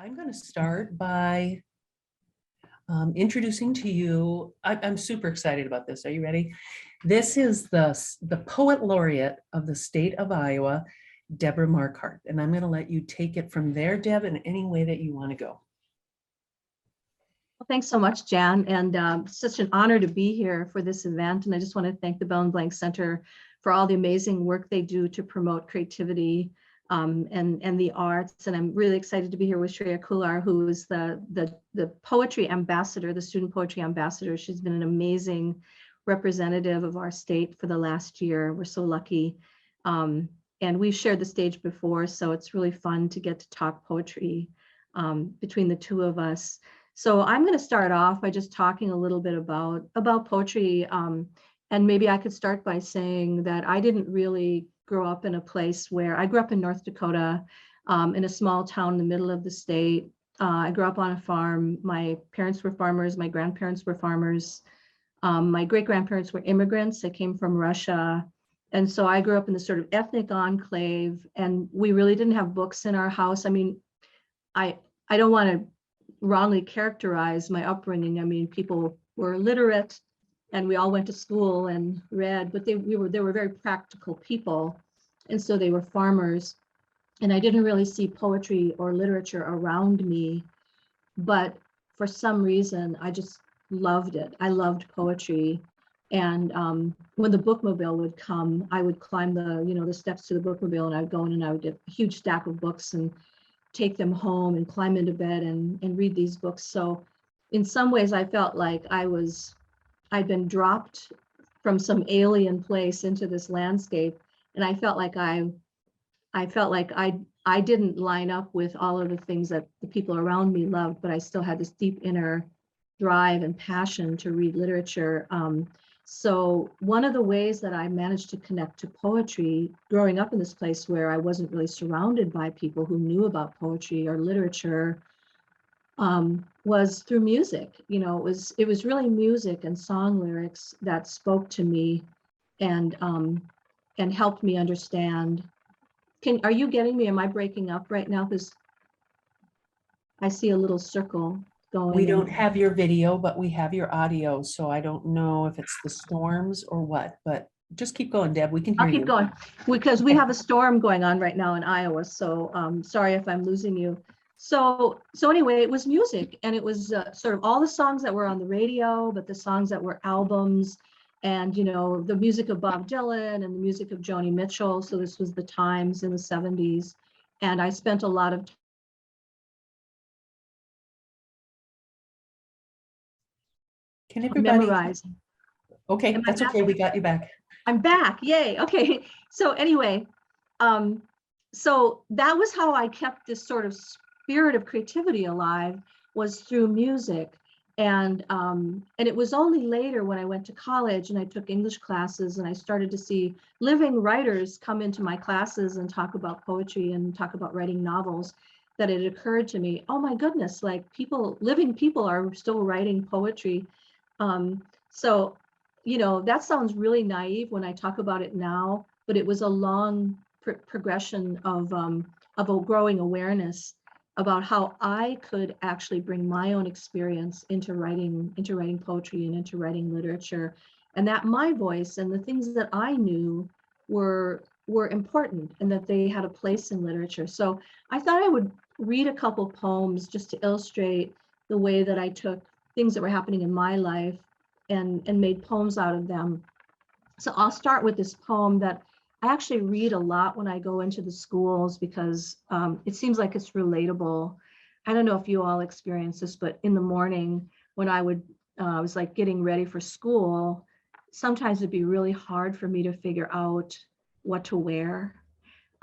I'm going to start by introducing to you, I'm super excited about this. Are you ready? This is the poet laureate of the state of Iowa, Debra Marquart. And I'm going to let you take it from there, Deb, in any way that you want to go. Well, thanks so much, Jan. And such an honor to be here for this event. And I just want to thank the Bell and Blank Center for all the amazing work they do to promote creativity and the arts. And I'm really excited to be here with Shreya Khullar, who is the poetry ambassador, the student poetry ambassador. She's been an amazing representative of our state for the last year. We're so lucky. And we've shared the stage before, so it's really fun to get to talk poetry between the two of us. So I'm going to start off by just talking a little bit about poetry. And maybe I could start by saying that I didn't really grow up in a place where I grew up in North Dakota, in a small town in the middle of the state. I grew up on a farm. My parents were farmers. My grandparents were farmers. My great-grandparents were immigrants. They came from Russia. And so I grew up in this sort of ethnic enclave, and we really didn't have books in our house. I mean, I don't want to wrongly characterize my upbringing. I mean, people were literate and we all went to school and read, but they were very practical people. And so they were farmers. And I didn't really see poetry or literature around me, but for some reason, I just loved it. I loved poetry. And when the bookmobile would come, I would climb the steps to the bookmobile, and I would go in and I would get a huge stack of books and take them home and climb into bed and read these books. So in some ways I felt like I'd been dropped from some alien place into this landscape. And I felt like I didn't line up with all of the things that the people around me loved, but I still had this deep inner drive and passion to read literature. So one of the ways that I managed to connect to poetry, growing up in this place where I wasn't really surrounded by people who knew about poetry or literature, was through music. You know, it was really music and song lyrics that spoke to me and helped me understand. Are you getting me? Am I breaking up right now? Because I see a little circle going. We don't have your video, but we have your audio. So I don't know if it's the storms or what, but just keep going, Deb. We can hear you. I'll keep going because we have a storm going on right now in Iowa. So sorry if I'm losing you. So anyway, it was music, and it was sort of all the songs that were on the radio, but the songs that were albums, and the music of Bob Dylan and the music of Joni Mitchell. So this was the times in the 70s, and I spent a lot of time memorizing. Okay, that's okay. We got you back. I'm back. Yay. Okay. So anyway, so that was how I kept this sort of spirit of creativity alive, was through music. And it was only later when I went to college and I took English classes and I started to see living writers come into my classes and talk about poetry and talk about writing novels, that it occurred to me, oh my goodness, like living people are still writing poetry. So, that sounds really naive when I talk about it now, but it was a long progression of a growing awareness about how I could actually bring my own experience into writing poetry and into writing literature, and that my voice and the things that I knew were important and that they had a place in literature. So I thought I would read a couple poems just to illustrate the way that I took things that were happening in my life and made poems out of them. So I'll start with this poem that I actually read a lot when I go into the schools because it seems like it's relatable. I don't know if you all experience this, but in the morning when I was like getting ready for school, sometimes it'd be really hard for me to figure out what to wear.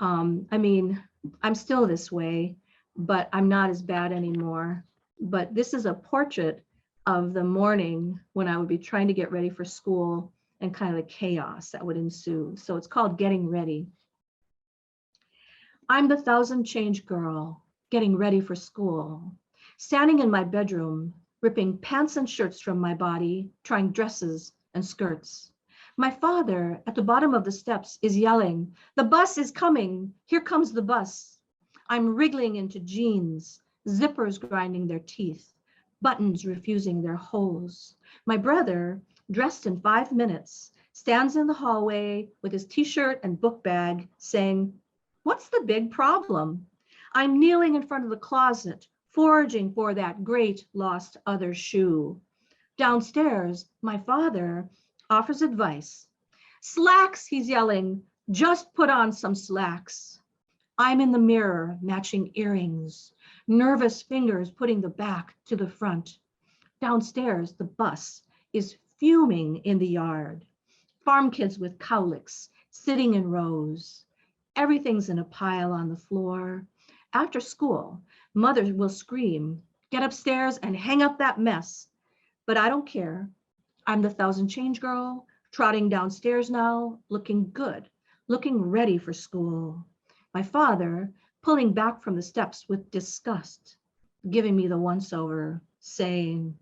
I mean, I'm still this way, but I'm not as bad anymore. But this is a portrait of the morning when I would be trying to get ready for school and kind of the chaos that would ensue. So it's called Getting Ready. I'm the thousand change girl, getting ready for school, standing in my bedroom, ripping pants and shirts from my body, trying dresses and skirts. My father at the bottom of the steps is yelling, "The bus is coming, here comes the bus." I'm wriggling into jeans, zippers grinding their teeth, buttons refusing their holes. My brother, dressed in 5 minutes, stands in the hallway with his t-shirt and book bag saying, "What's the big problem?" I'm kneeling in front of the closet, foraging for that great lost other shoe. Downstairs, my father offers advice. "Slacks," he's yelling, "just put on some slacks." I'm in the mirror, matching earrings, nervous fingers putting the back to the front. Downstairs, the bus is fuming in the yard. Farm kids with cowlicks sitting in rows. Everything's in a pile on the floor. After school, mother will scream, "Get upstairs and hang up that mess." But I don't care. I'm the 1,000 change girl, trotting downstairs now, looking good, looking ready for school. My father pulling back from the steps with disgust, giving me the once-over, saying,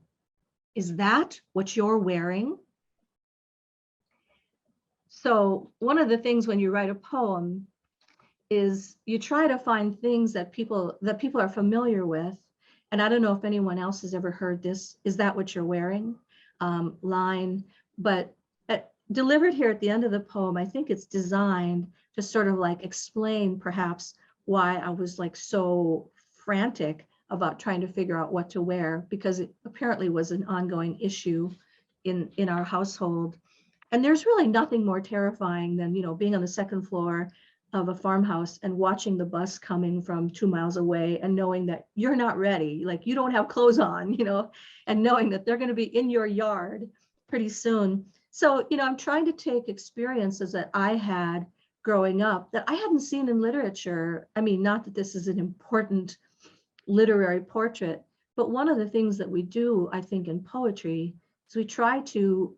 "Is that what you're wearing?" So one of the things when you write a poem is you try to find things that people are familiar with. And I don't know if anyone else has ever heard this, "Is that what you're wearing?" Line, but delivered here at the end of the poem, I think it's designed to sort of like explain perhaps why I was like so frantic about trying to figure out what to wear, because it apparently was an ongoing issue in our household. And there's really nothing more terrifying than, being on the second floor of a farmhouse and watching the bus coming from 2 miles away and knowing that you're not ready, like you don't have clothes on, and knowing that they're going to be in your yard pretty soon. So, I'm trying to take experiences that I had growing up that I hadn't seen in literature. I mean, not that this is an important literary portrait, but one of the things that we do, I think, in poetry is we try to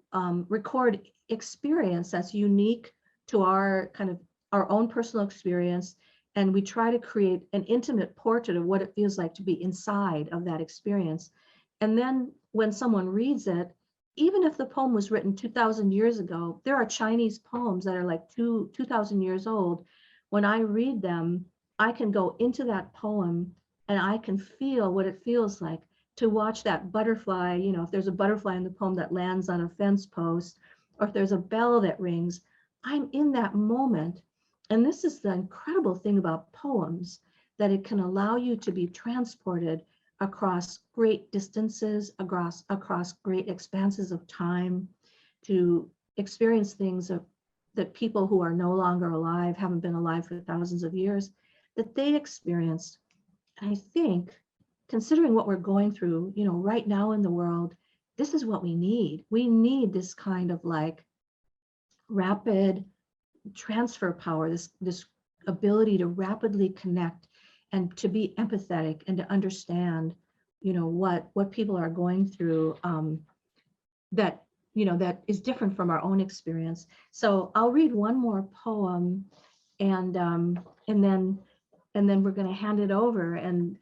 record experience that's unique to our own personal experience, and we try to create an intimate portrait of what it feels like to be inside of that experience. And then when someone reads it, even if the poem was written 2,000 years ago, there are Chinese poems that are like 2,000 years old. When I read them, I can go into that poem and I can feel what it feels like to watch that butterfly, if there's a butterfly in the poem that lands on a fence post, or if there's a bell that rings, I'm in that moment. And this is the incredible thing about poems, that it can allow you to be transported across great distances, across great expanses of time, to experience things that people who are no longer alive, haven't been alive for thousands of years, that they experienced. And I think, considering what we're going through, right now in the world, this is what we need. We need this kind of like rapid transfer power, this ability to rapidly connect and to be empathetic and to understand, what people are going through, that is different from our own experience. So I'll read one more poem, and then we're going to hand it over. And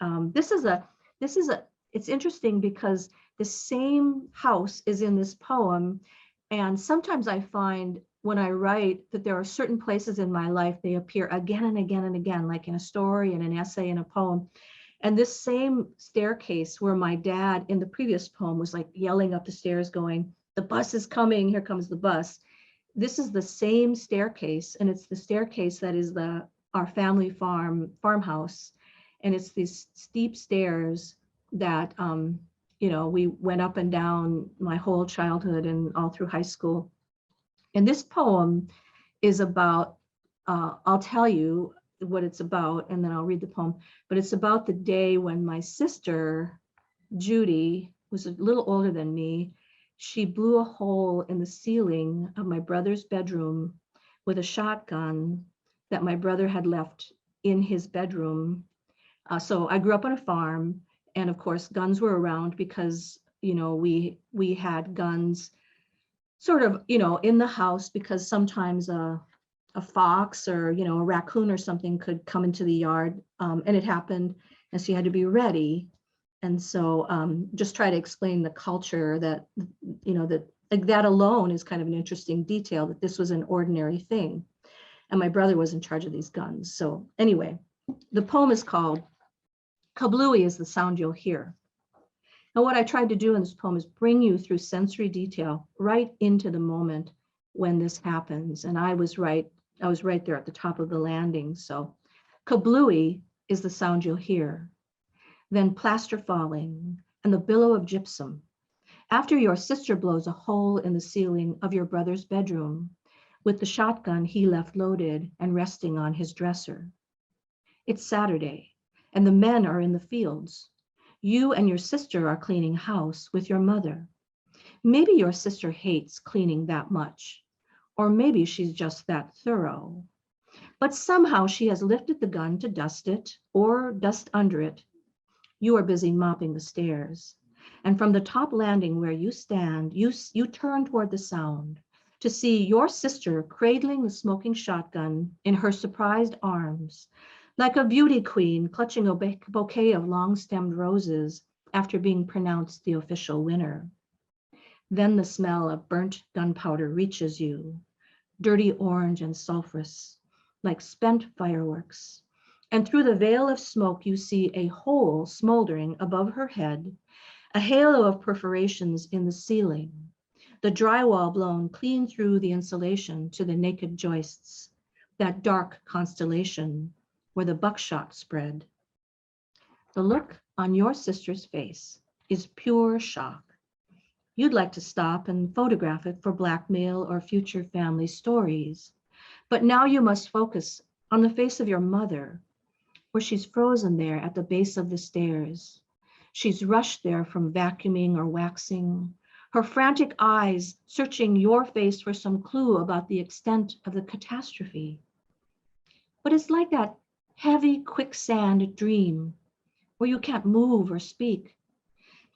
it's interesting because the same house is in this poem, and sometimes I find when I write that there are certain places in my life, they appear again and again and again, like in a story, in an essay, in a poem. And this same staircase where my dad in the previous poem was like yelling up the stairs going, "The bus is coming, here comes the bus." This is the same staircase, and it's the staircase that is our family farmhouse. And it's these steep stairs that, we went up and down my whole childhood and all through high school. And this poem is about, I'll tell you what it's about, and then I'll read the poem, but it's about the day when my sister, Judy, was a little older than me. She blew a hole in the ceiling of my brother's bedroom with a shotgun that my brother had left in his bedroom. So I grew up on a farm, and of course guns were around because, we had guns sort of, in the house, because sometimes a fox or, a raccoon or something could come into the yard, and it happened, and so you had to be ready. And so just try to explain the culture that, that like that alone is kind of an interesting detail, that this was an ordinary thing. And my brother was in charge of these guns. So anyway, the poem is called Kablooey is the sound you'll hear. And what I tried to do in this poem is bring you through sensory detail right into the moment when this happens. And I was right there at the top of the landing. So kablooey is the sound you'll hear. Then plaster falling and the billow of gypsum. After your sister blows a hole in the ceiling of your brother's bedroom with the shotgun he left loaded and resting on his dresser. It's Saturday and the men are in the fields. You and your sister are cleaning house with your mother. Maybe your sister hates cleaning that much, or maybe she's just that thorough. But somehow she has lifted the gun to dust it or dust under it. You are busy mopping the stairs. And from the top landing where you stand, you turn toward the sound to see your sister cradling the smoking shotgun in her surprised arms, like a beauty queen clutching a bouquet of long-stemmed roses after being pronounced the official winner. Then the smell of burnt gunpowder reaches you, dirty orange and sulfurous, like spent fireworks. And through the veil of smoke, you see a hole smoldering above her head, a halo of perforations in the ceiling, the drywall blown clean through the insulation to the naked joists, that dark constellation where the buckshot spread. The look on your sister's face is pure shock. You'd like to stop and photograph it for blackmail or future family stories. But now you must focus on the face of your mother, where she's frozen there at the base of the stairs. She's rushed there from vacuuming or waxing, her frantic eyes searching your face for some clue about the extent of the catastrophe. But it's like that heavy quicksand dream where you can't move or speak.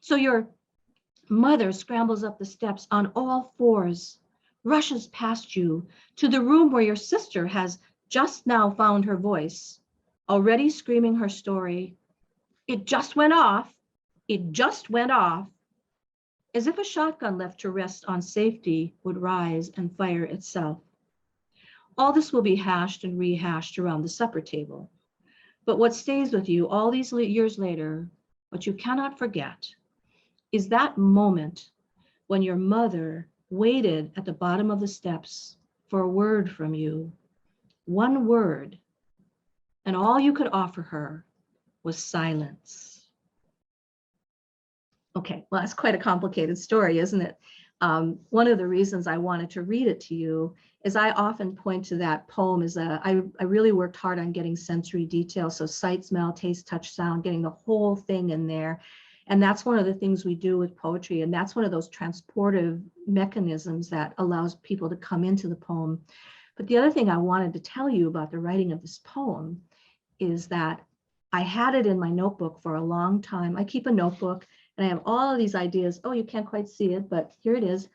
So your mother scrambles up the steps on all fours, rushes past you to the room where your sister has just now found her voice, already screaming her story. It just went off. It just went off. As if a shotgun left to rest on safety would rise and fire itself. All this will be hashed and rehashed around the supper table. But what stays with you all these years later, what you cannot forget, is that moment when your mother waited at the bottom of the steps for a word from you, one word, and all you could offer her was silence. Okay, well, that's quite a complicated story, isn't it? One of the reasons I wanted to read it to you is I often point to that poem as I really worked hard on getting sensory detail. So sight, smell, taste, touch, sound, getting the whole thing in there. And that's one of the things we do with poetry. And that's one of those transportive mechanisms that allows people to come into the poem. But the other thing I wanted to tell you about the writing of this poem is that I had it in my notebook for a long time. I keep a notebook and I have all of these ideas. Oh, you can't quite see it, but here it is.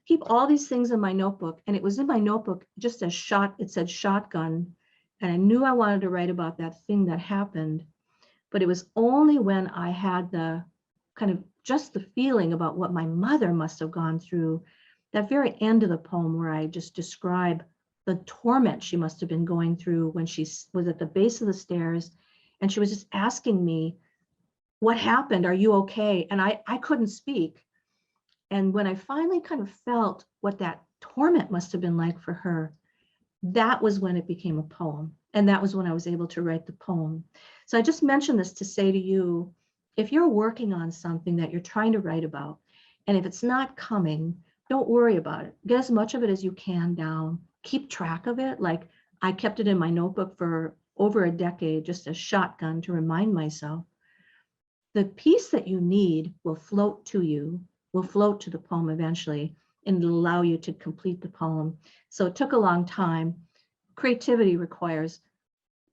Keep all these things in my notebook. And it was in my notebook just as it said shotgun. And I knew I wanted to write about that thing that happened. But it was only when I had the kind of just the feeling about what my mother must have gone through, that very end of the poem where I just describe the torment she must have been going through when she was at the base of the stairs. And she was just asking me, what happened? Are you okay? And I couldn't speak. And when I finally kind of felt what that torment must have been like for her, that was when it became a poem. And that was when I was able to write the poem. So I just mentioned this to say to you, if you're working on something that you're trying to write about, and if it's not coming, don't worry about it. Get as much of it as you can down. Keep track of it. Like I kept it in my notebook for over a decade, just a shotgun to remind myself. The piece that you need will float to you, will float to the poem eventually, and it'll allow you to complete the poem. So it took a long time. Creativity requires,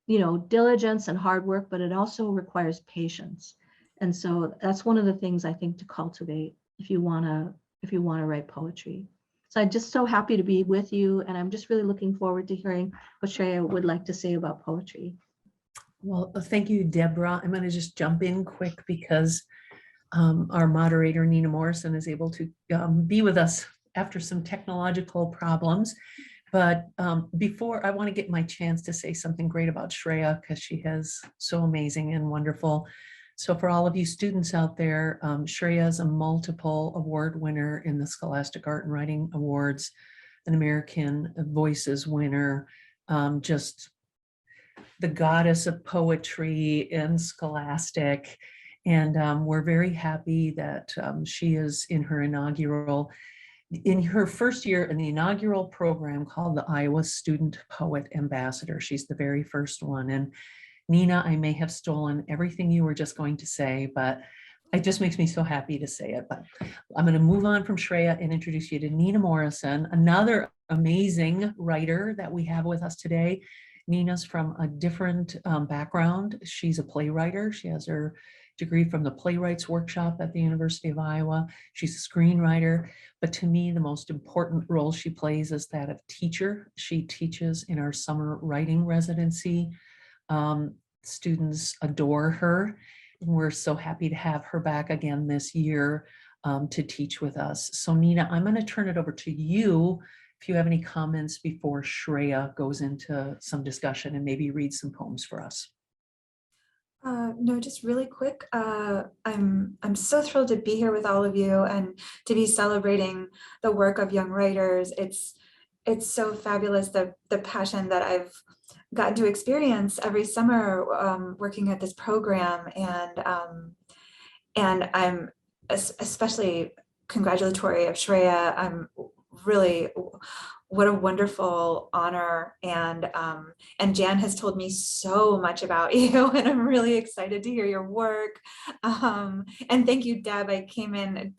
diligence and hard work, but it also requires patience. And so that's one of the things I think to cultivate if you want to write poetry. So I'm just so happy to be with you, and I'm just really looking forward to hearing what Shreya would like to say about poetry. Well, thank you, Deborah. I'm going to just jump in quick because our moderator, Nina Morrison, is able to be with us after some technological problems. But before, I want to get my chance to say something great about Shreya because she has so amazing and wonderful So for all of you students out there, Shreya is a multiple award winner in the Scholastic Art and Writing Awards, an American Voices winner, just the goddess of poetry in Scholastic. And we're very happy that she is in her first year in the inaugural program called the Iowa Student Poet Ambassador. She's the very first one. And Nina, I may have stolen everything you were just going to say, but it just makes me so happy to say it. But I'm going to move on from Shreya and introduce you to Nina Morrison, another amazing writer that we have with us today. Nina's from a different background. She's a playwright. She has her degree from the Playwrights Workshop at the University of Iowa. She's a screenwriter, but to me, the most important role she plays is that of teacher. She teaches in our summer writing residency. Students adore her. We're so happy to have her back again this year to teach with us. So Nina, I'm going to turn it over to you if you have any comments before Shreya goes into some discussion and maybe read some poems for us. No, just really quick. I'm so thrilled to be here with all of you and to be celebrating the work of young writers. It's so fabulous, the passion that I've gotten to experience every summer working at this program, and I'm especially congratulatory of Shreya. I'm really, what a wonderful honor, and Jan has told me so much about you, and I'm really excited to hear your work. And thank you, Deborah. I came in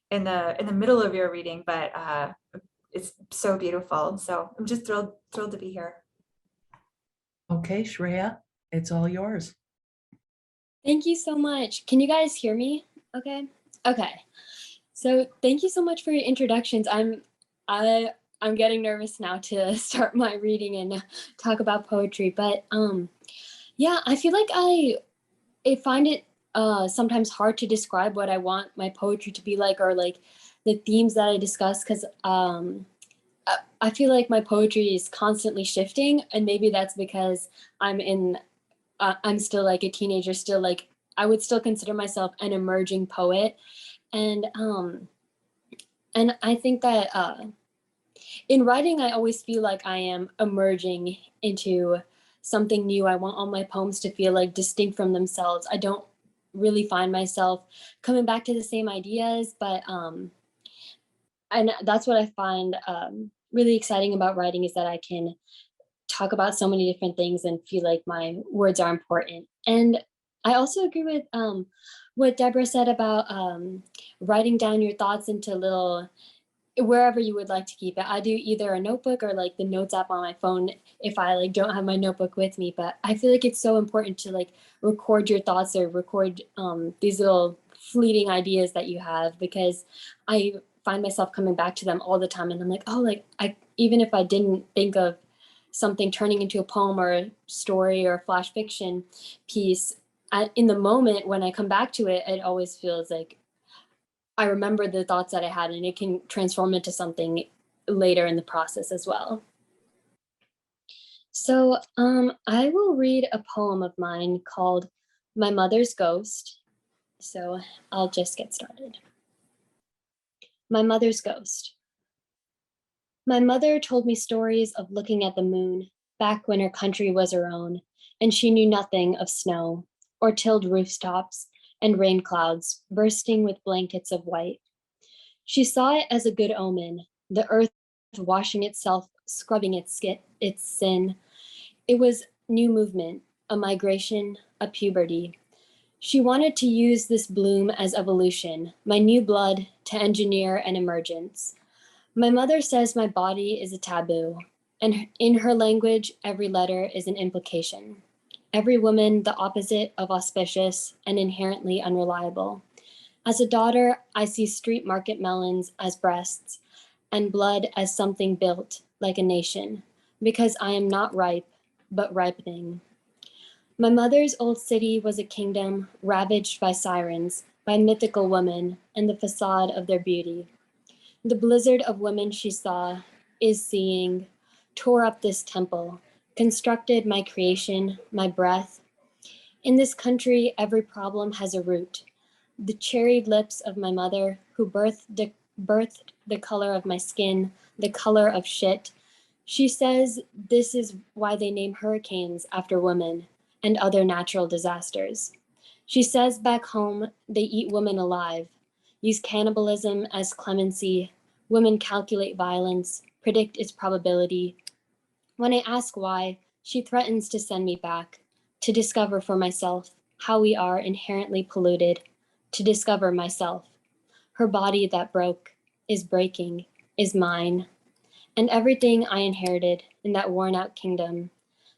in the middle of your reading, but it's so beautiful. So I'm just thrilled to be here. Okay, Shreya, it's all yours. Thank you so much. Can you guys hear me? Okay. Okay. So thank you so much for your introductions. I'm getting nervous now to start my reading and talk about poetry, but yeah, I feel like I find it sometimes hard to describe what I want my poetry to be like, or like the themes that I discuss, because I feel like my poetry is constantly shifting, and maybe that's because I'm still like a teenager, still like I would still consider myself an emerging poet, and I think that in writing I always feel like I am emerging into something new. I want all my poems to feel like distinct from themselves. I don't really find myself coming back to the same ideas, but and that's what I find really exciting about writing, is that I can talk about so many different things and feel like my words are important. And I also agree with what Deborah said about writing down your thoughts into little, wherever you would like to keep it. I do either a notebook or like the notes app on my phone if I like don't have my notebook with me. But I feel like it's so important to like record your thoughts or record these little fleeting ideas that you have, because I find myself coming back to them all the time, and I'm like, oh, like even if I didn't think of something turning into a poem or a story or a flash fiction piece, in the moment when I come back to it, it always feels like I remember the thoughts that I had, and it can transform into something later in the process as well. So I will read a poem of mine called My Mother's Ghost. So I'll just get started. My Mother's Ghost. My mother told me stories of looking at the moon back when her country was her own, and she knew nothing of snow or tilled rooftops and rain clouds bursting with blankets of white. She saw it as a good omen, the earth washing itself, scrubbing its sin. It was new movement, a migration, a puberty. She wanted to use this bloom as evolution, my new blood, to engineer an emergence. My mother says my body is a taboo, and in her language, every letter is an implication. Every woman the opposite of auspicious and inherently unreliable. As a daughter, I see street market melons as breasts and blood as something built like a nation, because I am not ripe, but ripening. My mother's old city was a kingdom ravaged by sirens, by mythical women, and the facade of their beauty. The blizzard of women she saw, is seeing, tore up this temple, constructed my creation, my breath. In this country, every problem has a root. The cherried lips of my mother, who birthed the color of my skin, the color of shit. She says this is why they name hurricanes after women and other natural disasters. She says back home they eat women alive, use cannibalism as clemency, women calculate violence, predict its probability. When I ask why, she threatens to send me back, to discover for myself how we are inherently polluted, to discover myself. Her body that broke, is breaking, is mine, and everything I inherited in that worn out kingdom.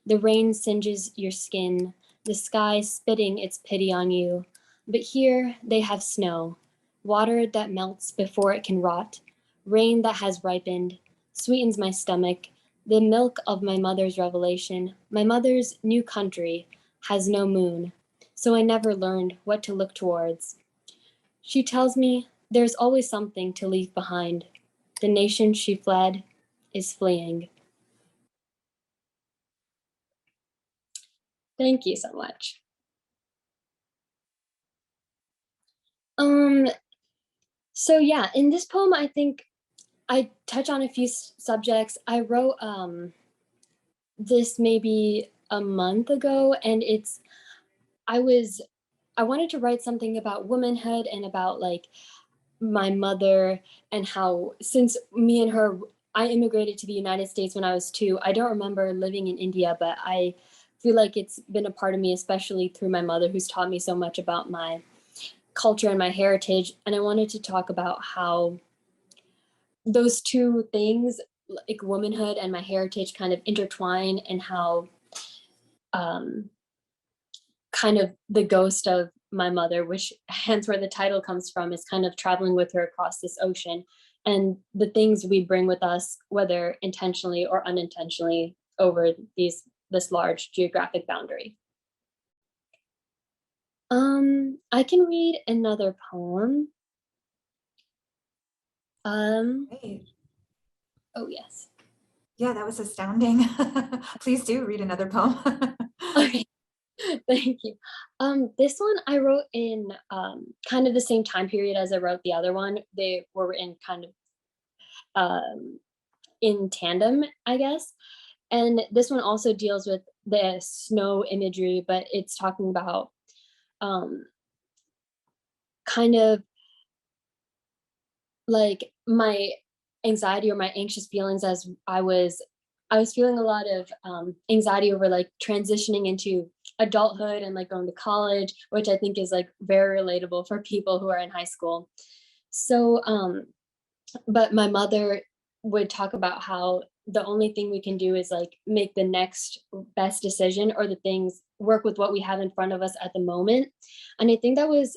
The rain singes your skin, the sky spitting its pity on you. But here they have snow, water that melts before it can rot, rain that has ripened, sweetens my stomach, the milk of my mother's revelation. My mother's new country has no moon, so I never learned what to look towards. She tells me there's always something to leave behind. The nation she fled is fleeing. Thank you so much. So yeah, in this poem, I think I touch on a few subjects. I wrote this maybe a month ago, and I wanted to write something about womanhood and about like my mother and how, since me and her, I immigrated to the United States when I was 2. I don't remember living in India, but I feel like it's been a part of me, especially through my mother, who's taught me so much about my culture and my heritage. And I wanted to talk about how those two things, like womanhood and my heritage, kind of intertwine, and how kind of the ghost of my mother, which hence where the title comes from, is kind of traveling with her across this ocean, and the things we bring with us, whether intentionally or unintentionally, over this large geographic boundary. I can read another poem. Great. Oh yes. Yeah, that was astounding. Please do read another poem. Okay. Thank you. This one I wrote in kind of the same time period as I wrote the other one. They were in kind of in tandem, I guess. And this one also deals with the snow imagery, but it's talking about kind of like my anxiety or my anxious feelings as I was feeling a lot of anxiety over like transitioning into adulthood and like going to college, which I think is like very relatable for people who are in high school. So, but my mother would talk about how the only thing we can do is like make the next best decision, or the things work with what we have in front of us at the moment. And I think that was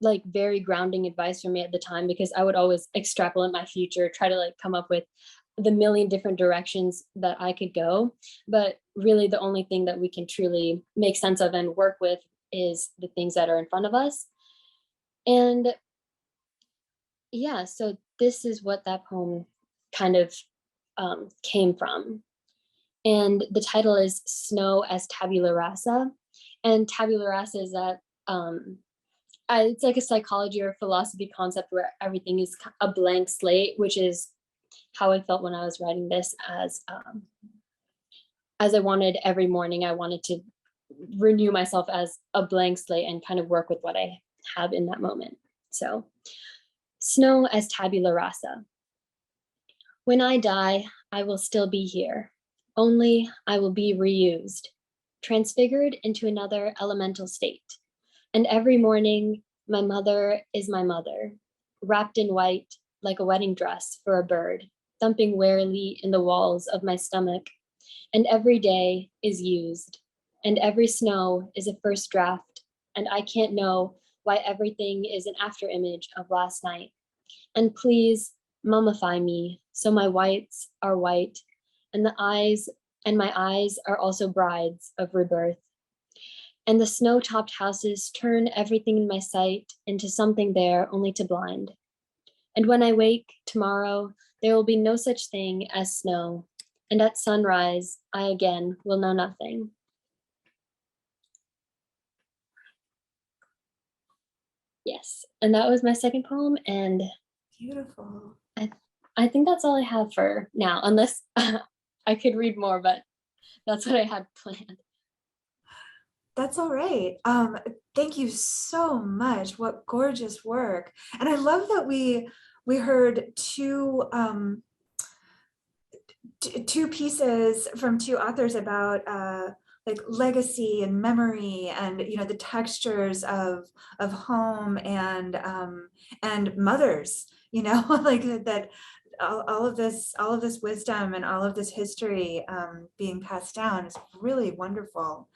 like very grounding advice for me at the time, because I would always extrapolate my future, try to like come up with the million different directions that I could go. But really the only thing that we can truly make sense of and work with is the things that are in front of us. And yeah, so this is what that poem kind of came from. And the title is Snow as Tabula Rasa. And tabula rasa is that it's like a psychology or philosophy concept where everything is a blank slate, which is how I felt when I was writing this, as I wanted every morning, I wanted to renew myself as a blank slate and kind of work with what I have in that moment. So, snow as tabula rasa. When I die, I will still be here, only I will be reused, transfigured into another elemental state. And every morning, my mother is my mother, wrapped in white like a wedding dress for a bird, thumping warily in the walls of my stomach. And every day is used, and every snow is a first draft, and I can't know why everything is an after image of last night. And please mummify me so my whites are white, and my eyes are also brides of rebirth. And the snow-topped houses turn everything in my sight into something there only to blind. And when I wake tomorrow, there will be no such thing as snow, and at sunrise, I again will know nothing. Yes, and that was my second poem, and Beautiful. I think that's all I have for now, unless I could read more, but that's what I had planned. That's all right. Thank you so much. What gorgeous work. And I love that we heard two pieces from two authors about like legacy and memory, and the textures of home and mothers, like that, all of this wisdom and all of this history being passed down is really wonderful.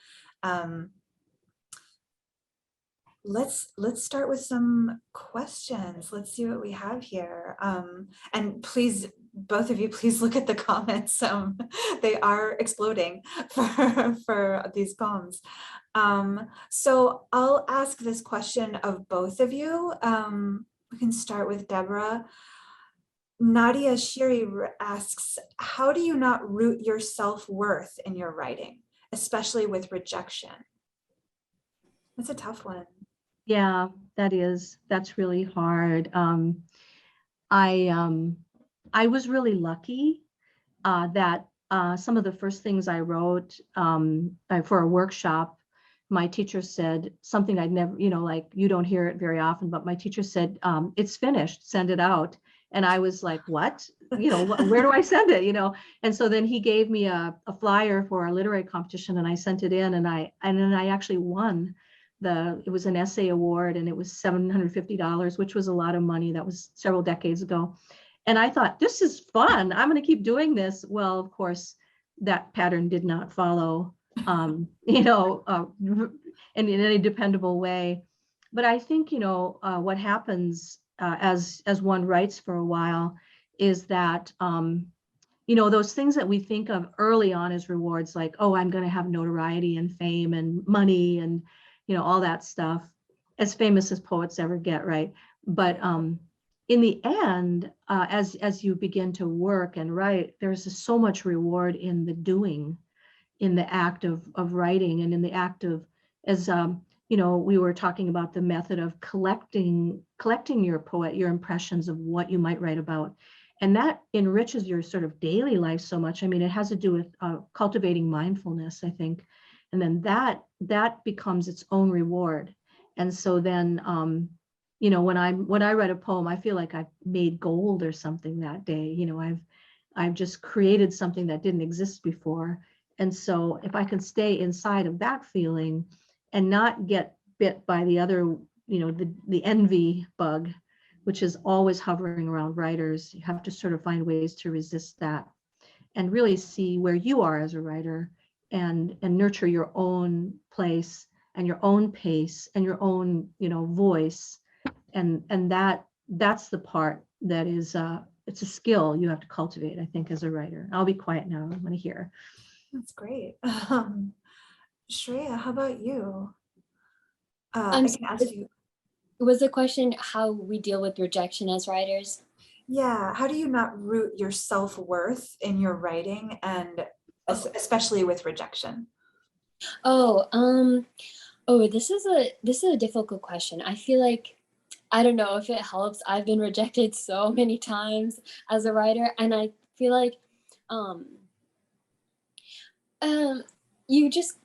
Let's start with some questions. Let's see what we have here. And please, both of you, please look at the comments. They are exploding for these poems. So I'll ask this question of both of you. We can start with Deborah. Nadia Shiri asks, how do you not root your self-worth in your writing, especially with rejection? That's a tough one. Yeah, that's really hard. I was really lucky that some of the first things I wrote for a workshop, my teacher said something I'd never, like, you don't hear it very often, but my teacher said, it's finished, send it out. And I was like, what? Where do I send it? And so then he gave me a flyer for a literary competition, and I sent it in, and then I actually won. It was an essay award, and it was $750, which was a lot of money. That was several decades ago. And I thought, this is fun. I'm going to keep doing this. Well, of course, that pattern did not follow, in any dependable way. But I think, what happens as one writes for a while is that, those things that we think of early on as rewards, like, oh, I'm going to have notoriety and fame and money and, all that stuff, as famous as poets ever get, right? But in the end, as you begin to work and write, there's just so much reward in the doing, in the act of writing, and in the act of, as we were talking about the method of collecting your impressions of what you might write about. And that enriches your sort of daily life so much. I mean, it has to do with cultivating mindfulness, I think. And then that becomes its own reward. And so then, when I write a poem, I feel like I've made gold or something that day. I've just created something that didn't exist before. And so if I can stay inside of that feeling and not get bit by the other, the envy bug, which is always hovering around writers, you have to sort of find ways to resist that and really see where you are as a writer, and nurture your own place and your own pace and your own, voice. And that's the part that is it's a skill you have to cultivate, I think, as a writer. I'll be quiet now. I want to hear. That's great. Shreya, how about you? I'm I can ask you. Was the question how we deal with rejection as writers? Yeah, how do you not root your self-worth in your writing, and especially with rejection? This is a difficult question. I feel like, I don't know if it helps. I've been rejected so many times as a writer, and I feel like you just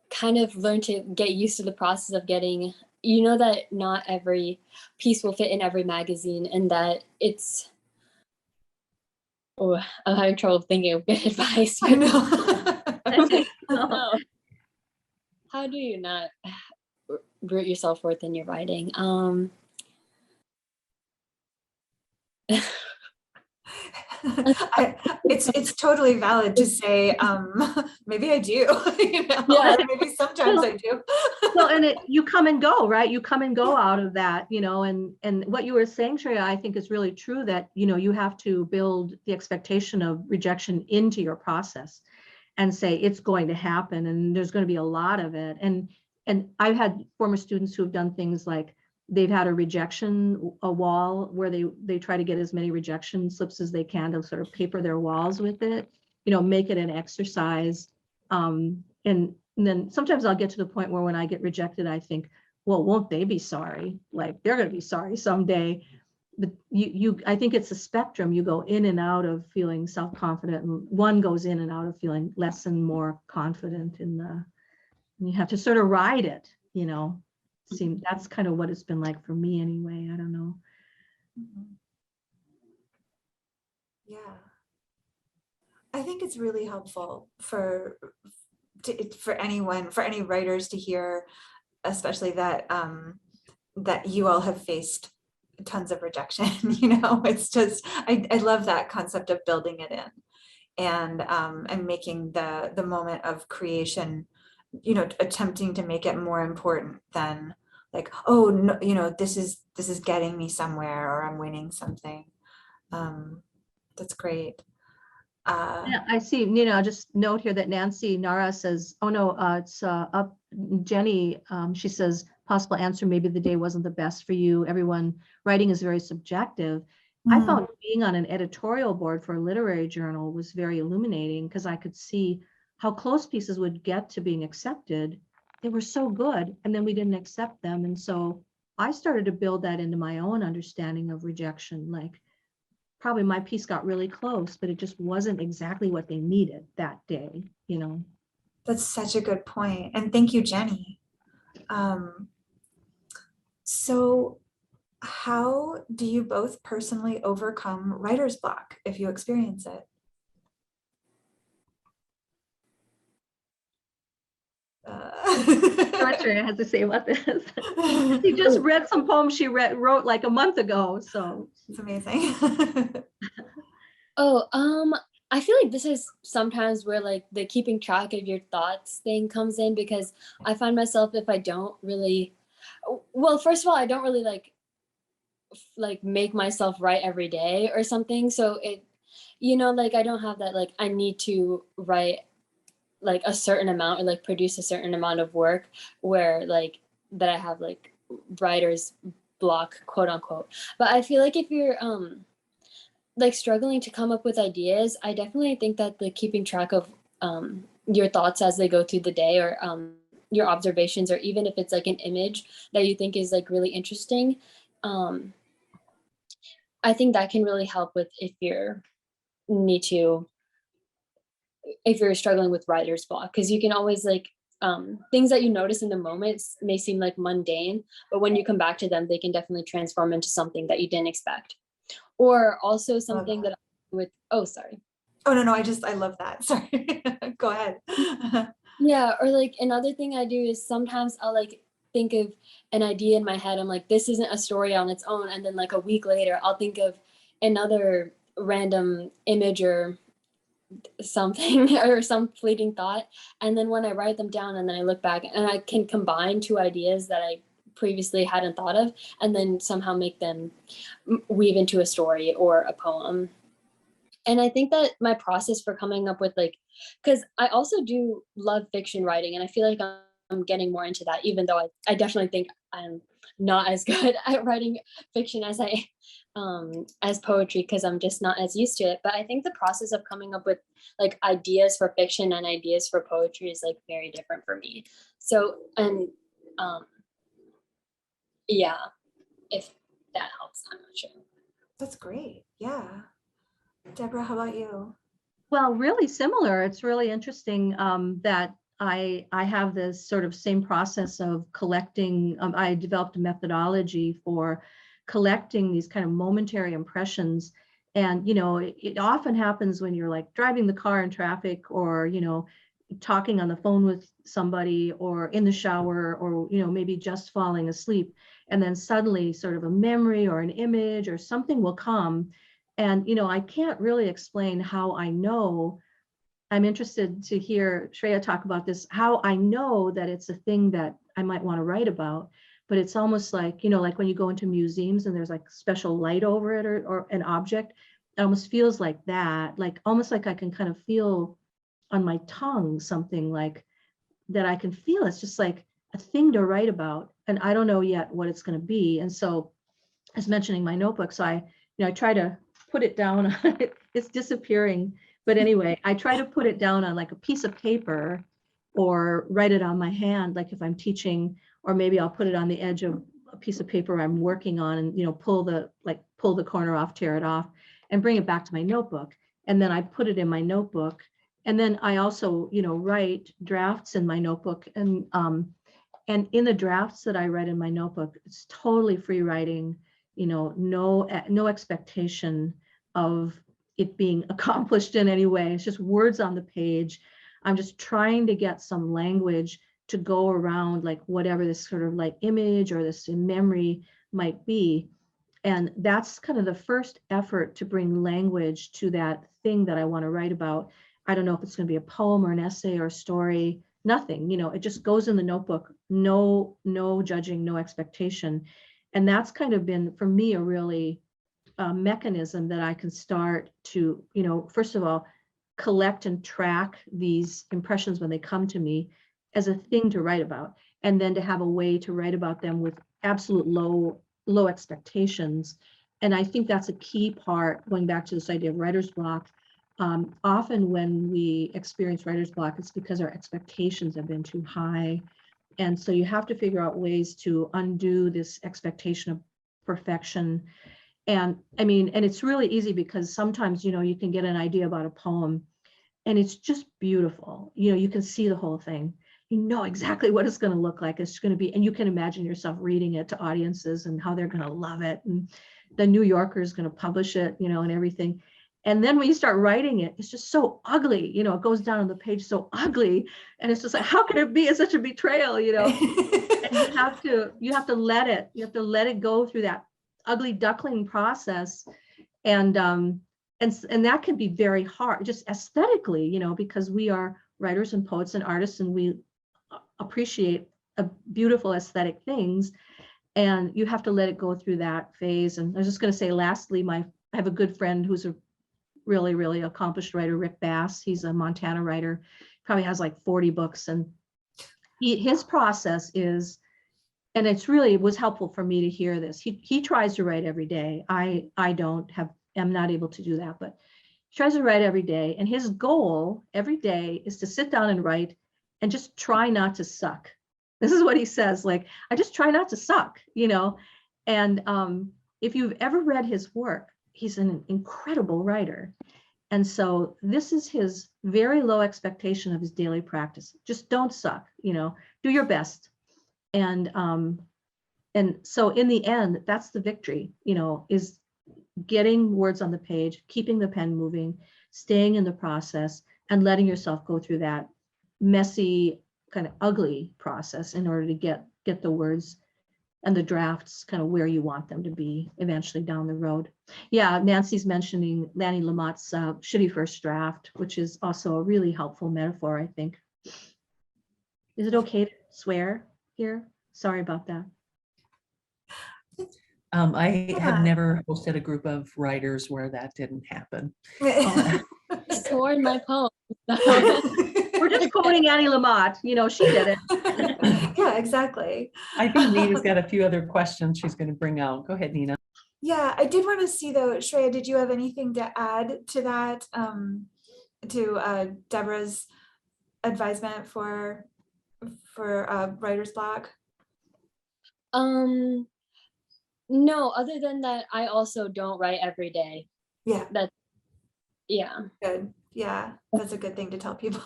kind of learn to get used to the process of getting, that not every piece will fit in every magazine, and that it's, I'm having trouble thinking of good advice. I know. No. How do you not root your self-worth in your writing? It's totally valid to say, maybe I do, Yeah. maybe sometimes I do. Well, and you come and go, right? You come and go out of that, and what you were saying, Shreya, I think is really true, that, you have to build the expectation of rejection into your process and say it's going to happen, and there's going to be a lot of it. And I've had former students who have done things like they've had a wall where they try to get as many rejection slips as they can to sort of paper their walls with it, make it an exercise. And then sometimes I'll get to the point where when I get rejected, I think, well, won't they be sorry? Like they're going to be sorry someday. But I think it's a spectrum. You go in and out of feeling self-confident, and one goes in and out of feeling less and more confident and you have to sort of ride it, you know. That's kind of what it's been like for me anyway. I don't know. Yeah. I think it's really helpful for anyone, for any writers to hear, especially that that you all have faced tons of rejection. You know, it's just, I love that concept of building it in and making the moment of creation, you know, attempting to make it more important than like, oh no, you know, this is getting me somewhere, or I'm winning something. That's great. Yeah, I see, Nina, I'll just note here that Nancy Nara says, oh no, it's up, Jenny, she says, possible answer, maybe the day wasn't the best for you. Everyone, writing is very subjective. I found being on an editorial board for a literary journal was very illuminating, because I could see how close pieces would get to being accepted. They were so good, and then we didn't accept them. And so I started to build that into my own understanding of rejection. Like, probably my piece got really close, but it just wasn't exactly what they needed that day, you know. That's such a good point. And thank you, Jenny. So how do you both personally overcome writer's block if you experience it? What Shreya has to say about this. She just read some poems she wrote like a month ago, so. It's amazing. I feel like this is sometimes where like the keeping track of your thoughts thing comes in, because I find myself, if I don't really, well, first of all, I don't really like make myself write every day or something. So it, you know, like I don't have that, like I need to write like a certain amount or like produce a certain amount of work where like that I have like writer's block, quote unquote. But I feel like if you're like struggling to come up with ideas, I definitely think that the keeping track of your thoughts as they go through the day, or your observations, or even if it's like an image that you think is like really interesting, I think that can really help with if you're struggling with writer's block, because you can always like things that you notice in the moments may seem like mundane, but when you come back to them, they can definitely transform into something that you didn't expect. Or also something that with, oh, sorry. Oh, no, I love that. Sorry. Go ahead. Yeah. Or like another thing I do is sometimes I'll like think of an idea in my head. I'm like, this isn't a story on its own. And then like a week later, I'll think of another random image or something or some fleeting thought. And then when I write them down and then I look back and I can combine two ideas that I previously hadn't thought of, and then somehow make them weave into a story or a poem. And I think that my process for coming up with like, because I also do love fiction writing, and I feel like I'm getting more into that, even though I definitely think I'm not as good at writing fiction as I as poetry, because I'm just not as used to it. But I think the process of coming up with like ideas for fiction and ideas for poetry is like very different for me. So, and yeah, if that helps, I'm not sure. That's great. Yeah. Deborah, how about you? Well, really similar. It's really interesting that I have this sort of same process of collecting. I developed a methodology for collecting these kind of momentary impressions. And, you know, it often happens when you're like driving the car in traffic, or, you know, talking on the phone with somebody, or in the shower, or, you know, maybe just falling asleep. And then suddenly sort of a memory or an image or something will come. And, you know, I can't really explain how I know. I'm interested to hear Shreya talk about this, how I know that it's a thing that I might want to write about. But it's almost like, you know, like when you go into museums and there's like special light over it, or an object, it almost feels like that, like almost like I can kind of feel on my tongue something like that I can feel. It's just like a thing to write about. And I don't know yet what it's going to be. And so I was mentioning my notebook. So I try to put it down. It's disappearing. But anyway, I try to put it down on like a piece of paper, or write it on my hand, like if I'm teaching or maybe I'll put it on the edge of a piece of paper I'm working on and, you know, pull the corner off, tear it off, and bring it back to my notebook. And then I put it in my notebook. And then I also, you know, write drafts in my notebook. And in the drafts that I write in my notebook, it's totally free writing, you know, no expectation of it being accomplished in any way. It's just words on the page. I'm just trying to get some language to go around like whatever this sort of like image or this memory might be. And that's kind of the first effort to bring language to that thing that I want to write about. I don't know if it's going to be a poem or an essay or a story, nothing, you know, it just goes in the notebook, no judging, no expectation. And that's kind of been for me a really mechanism that I can start to, you know, first of all, collect and track these impressions when they come to me as a thing to write about, and then to have a way to write about them with absolute low expectations. And I think that's a key part, going back to this idea of writer's block. Often when we experience writer's block, it's because our expectations have been too high. And so you have to figure out ways to undo this expectation of perfection. And I mean, and it's really easy because sometimes, you know, you can get an idea about a poem and it's just beautiful. You know, you can see the whole thing. You know exactly what it's going to look like. It's going to be, and you can imagine yourself reading it to audiences and how they're going to love it. And the New Yorker is going to publish it, you know, and everything. And then when you start writing it, it's just so ugly, you know, it goes down on the page so ugly. And it's just like, how can it be such a betrayal, you know? And you have to let it go through that ugly duckling process. And that can be very hard, just aesthetically, you know, because we are writers and poets and artists, and we appreciate beautiful aesthetic things. And you have to let it go through that phase. And I was just going to say, lastly, I have a good friend who's a really, really accomplished writer, Rick Bass. He's a Montana writer, probably has like 40 books. And his process is, and it was helpful for me to hear this. He tries to write every day. I'm not able to do that, but he tries to write every day. And his goal every day is to sit down and write and just try not to suck. This is what he says, like, I just try not to suck, you know? And if you've ever read his work, he's an incredible writer. And so this is his very low expectation of his daily practice. Just don't suck, you know, do your best. And so in the end, that's the victory, you know, is getting words on the page, keeping the pen moving, staying in the process, and letting yourself go through that messy, kind of ugly process in order to get the words and the drafts kind of where you want them to be eventually down the road. Yeah, Nancy's mentioning Lanny Lamott's shitty first draft, which is also a really helpful metaphor, I think. Is it okay to swear here? Sorry about that. I have never hosted a group of writers where that didn't happen. Swore in my poem. We're just quoting Annie Lamott, you know, she did it. Yeah, exactly. I think Nina's got a few other questions she's going to bring out. Go ahead, Nina. Yeah, I did want to see though, Shreya, did you have anything to add to that, to Deborah's advisement for writer's block? No, other than that, I also don't write every day. Yeah. Yeah. Good. Yeah, that's a good thing to tell people.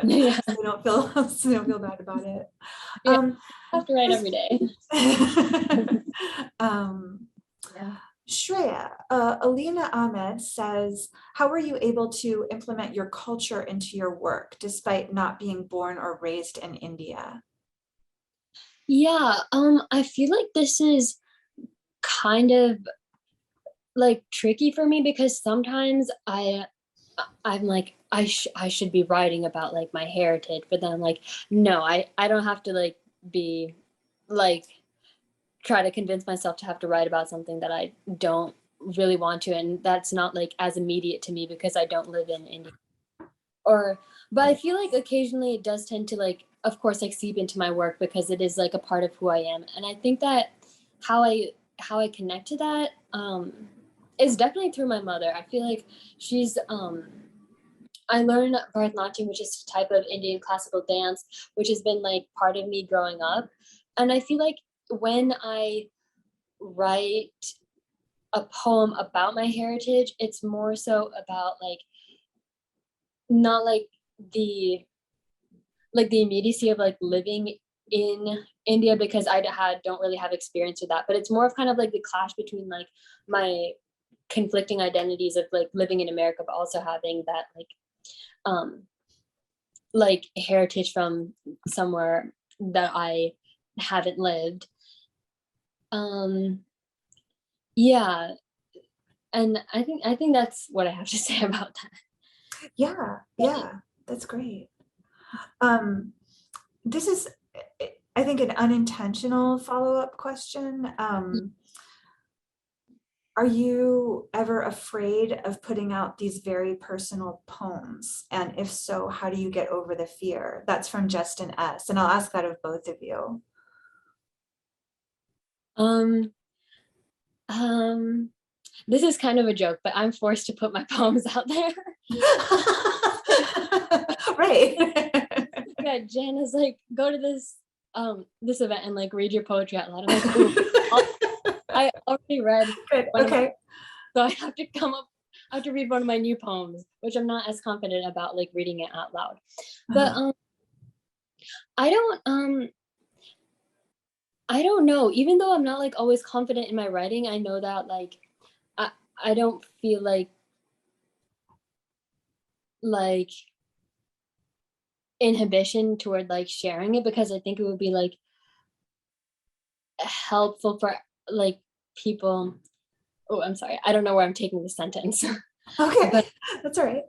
Yeah. So they don't feel bad about it. Yeah, I have to write every day. Yeah. Shreya, Alina Ahmed says, how were you able to implement your culture into your work despite not being born or raised in India? Yeah, I feel like this is kind of like tricky for me because sometimes I'm like, I should be writing about like my heritage, but then I'm like, no, I don't have to like be like try to convince myself to have to write about something that I don't really want to, and that's not like as immediate to me because I don't live in India. But I feel like occasionally it does tend to like, of course, like seep into my work because it is like a part of who I am, and I think that how I connect to that is definitely through my mother. I feel like she's I learned Bharatanatyam, which is a type of Indian classical dance, which has been like part of me growing up. and I feel like when I write a poem about my heritage, it's more so about like not the the immediacy of like living in India, because don't really have experience with that, but it's more of kind of like the clash between like my conflicting identities of like living in America, but also having that like heritage from somewhere that I haven't lived. Yeah, and I think that's what I have to say about that. Yeah, that's great. This is, I think, an unintentional follow-up question. Are you ever afraid of putting out these very personal poems? And if so, how do you get over the fear? That's from Justin S. And I'll ask that of both of you. This is kind of a joke, but I'm forced to put my poems out there. Right. Yeah, Jan is like, go to this event and like read your poetry out loud. I'm like, ooh, I already read. Good. Okay. So I have to read one of my new poems, which I'm not as confident about like reading it out loud. But I don't know. Even though I'm not like always confident in my writing, I know that like I don't feel like inhibition toward like sharing it, because I think it would be like helpful for like people. Oh, I'm sorry. I don't know where I'm taking this sentence. Okay, but that's all right.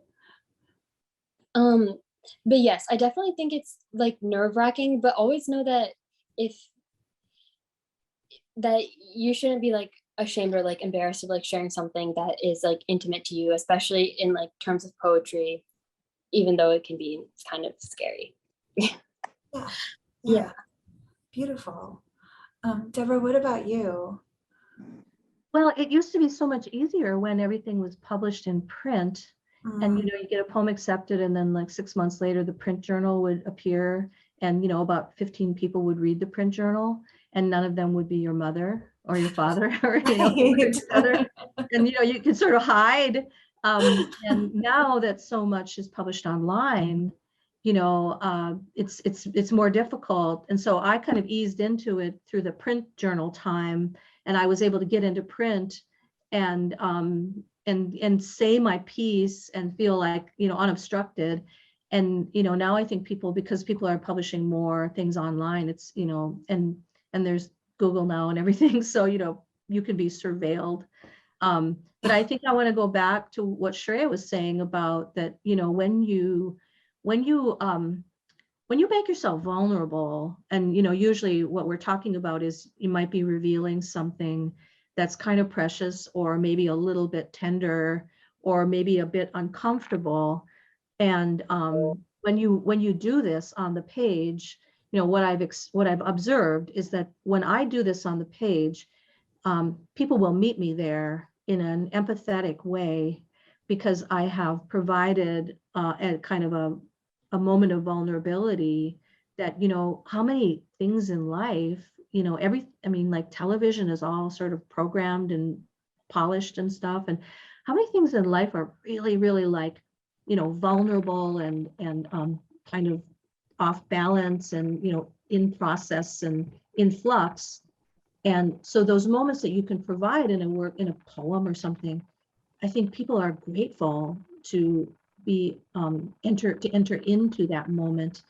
But yes, I definitely think it's like nerve-wracking, but always know that that you shouldn't be like ashamed or like embarrassed of like sharing something that is like intimate to you, especially in like terms of poetry, even though it can be kind of scary. Yeah. Beautiful. Deborah, what about you? Well, it used to be so much easier when everything was published in print. And you get a poem accepted, and then like 6 months later the print journal would appear, and about 15 people would read the print journal, and none of them would be your mother or your father or your other. And you could sort of hide. And now that so much is published online, it's more difficult. And so I kind of eased into it through the print journal time, and I was able to get into print and say my piece and feel like unobstructed. And now I think because people are publishing more things online, it's and there's Google now and everything, so you can be surveilled. But I think I want to go back to what Shreya was saying about that, when you make yourself vulnerable, and usually what we're talking about is you might be revealing something that's kind of precious, or maybe a little bit tender, or maybe a bit uncomfortable. And when you do this on the page, what I've observed is that when I do this on the page, people will meet me there in an empathetic way, because I have provided a kind of a moment of vulnerability that, how many things in life, like television is all sort of programmed and polished and stuff. And how many things in life are really, really like, vulnerable and kind of off balance and, in process and in flux. And so those moments that you can provide in a poem or something, I think people are grateful to be enter into that moment.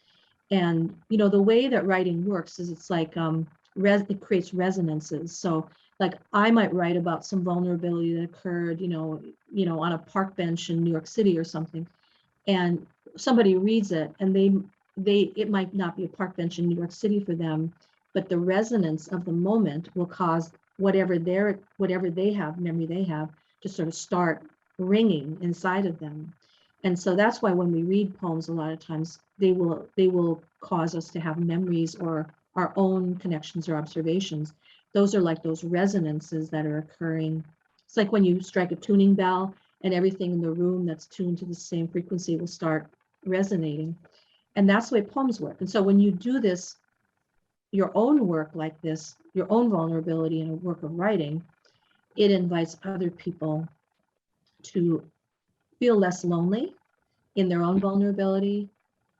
And the way that writing works is it's like it creates resonances. So like I might write about some vulnerability that occurred, on a park bench in New York City or something, and somebody reads it, and it might not be a park bench in New York City for them, but the resonance of the moment will cause whatever memory they have to sort of start ringing inside of them. And so that's why when we read poems, a lot of times they will cause us to have memories or our own connections or observations. Those are like those resonances that are occurring. It's like when you strike a tuning bell and everything in the room that's tuned to the same frequency will start resonating. And that's the way poems work. And so when you do this, your own work like this, your own vulnerability in a work of writing, it invites other people to feel less lonely in their own vulnerability,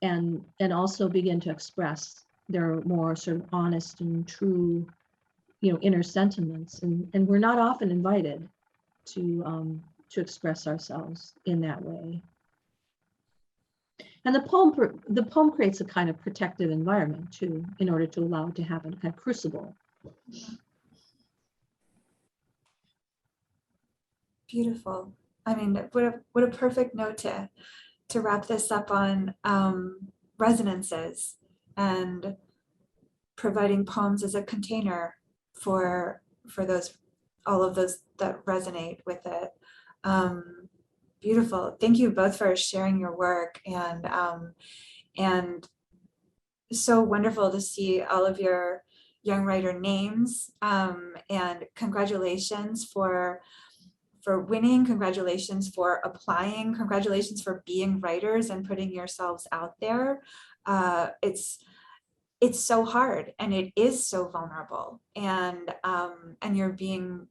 and also begin to express their more sort of honest and true, inner sentiments. And we're not often invited to express ourselves in that way. And the poem creates a kind of protective environment too, in order to allow it to happen, a kind of crucible. Beautiful. I mean, what a perfect note to wrap this up on, resonances and providing poems as a container for all of those that resonate with it. Beautiful. Thank you both for sharing your work, and so wonderful to see all of your young writer names, and congratulations for winning, congratulations for applying, congratulations for being writers and putting yourselves out there. It's so hard, and it is so vulnerable, and you're being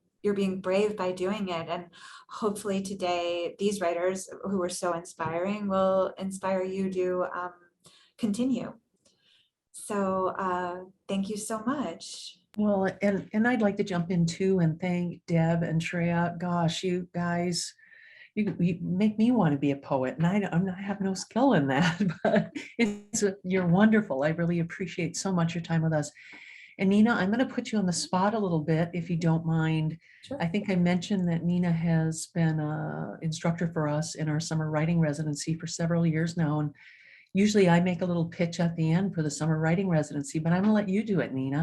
brave by doing it. And hopefully today, these writers who are so inspiring will inspire you to continue. So thank you so much. Well, and I'd like to jump in too and thank Deb and Shreya. Gosh, you guys, you make me want to be a poet, and I have no skill in that, but you're wonderful. I really appreciate so much your time with us. And Nina, I'm going to put you on the spot a little bit, if you don't mind. Sure. I think I mentioned that Nina has been an instructor for us in our summer writing residency for several years now. And usually I make a little pitch at the end for the summer writing residency, but I'm going to let you do it, Nina.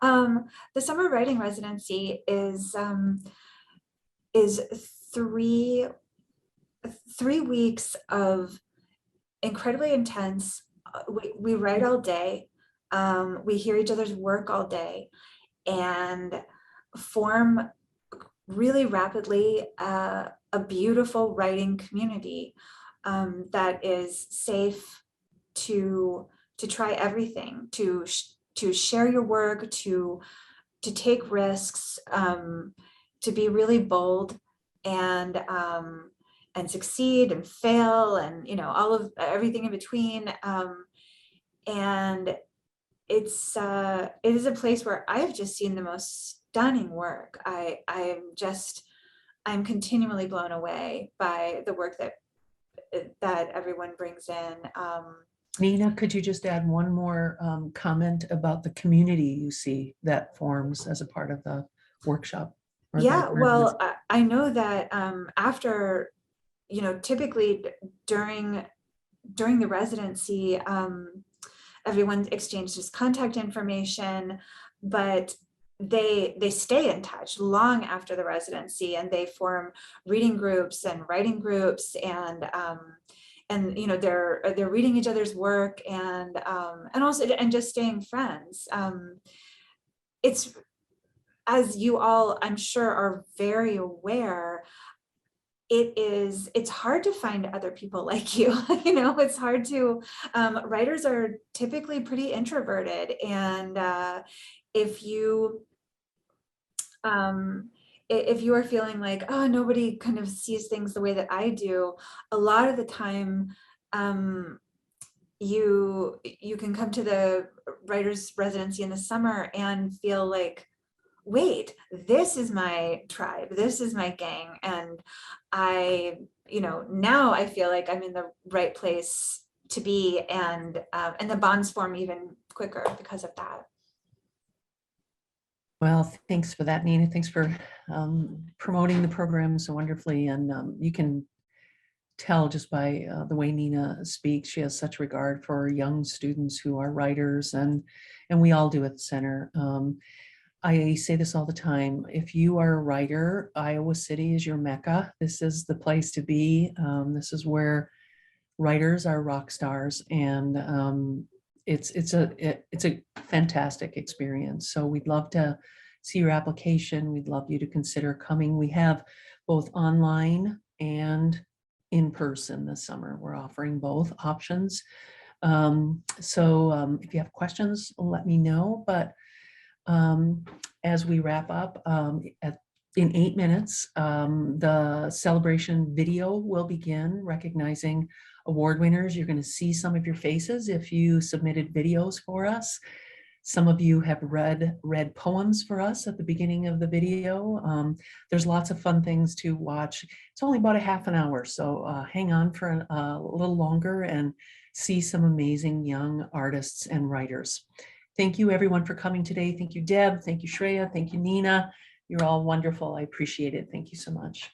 The summer writing residency is 3 weeks of incredibly intense. We write all day. We hear each other's work all day, and form really rapidly a beautiful writing community that is safe to try everything, to share your work, to take risks, to be really bold, and succeed and fail, and all of everything in between. And it is a place where I've just seen the most stunning work. I'm continually blown away by the work that everyone brings in. Nina, could you just add one more comment about the community you see that forms as a part of the workshop? Yeah, well, I know that after, typically during the residency, everyone exchanges contact information, but they stay in touch long after the residency, and they form reading groups and writing groups, and they're reading each other's work, and also just staying friends. It's, as you all, I'm sure, are very aware, it's hard to find other people like you. It's hard to, writers are typically pretty introverted, and if you are feeling like, oh, nobody kind of sees things the way that I do, a lot of the time, you can come to the writer's residency in the summer and feel like, wait, this is my tribe, this is my gang, and now I feel like I'm in the right place to be, and the bonds form even quicker because of that. Well, thanks for that, Nina. Thanks for promoting the program so wonderfully. And you can tell just by the way Nina speaks, she has such regard for young students who are writers, and we all do at the center. I say this all the time. If you are a writer, Iowa City is your Mecca. This is the place to be. This is where writers are rock stars, and it's a fantastic experience. So we'd love to see your application. We'd love you to consider coming. We have both online and in person this summer. We're offering both options. If you have questions, let me know. But as we wrap up, in 8 minutes, the celebration video will begin recognizing award winners. You're going to see some of your faces if you submitted videos for us. Some of you have read poems for us at the beginning of the video. There's lots of fun things to watch. It's only about a half an hour, so hang on for a little longer and see some amazing young artists and writers. Thank you everyone for coming today. Thank you, Deb. Thank you, Shreya. Thank you, Nina. You're all wonderful. I appreciate it. Thank you so much.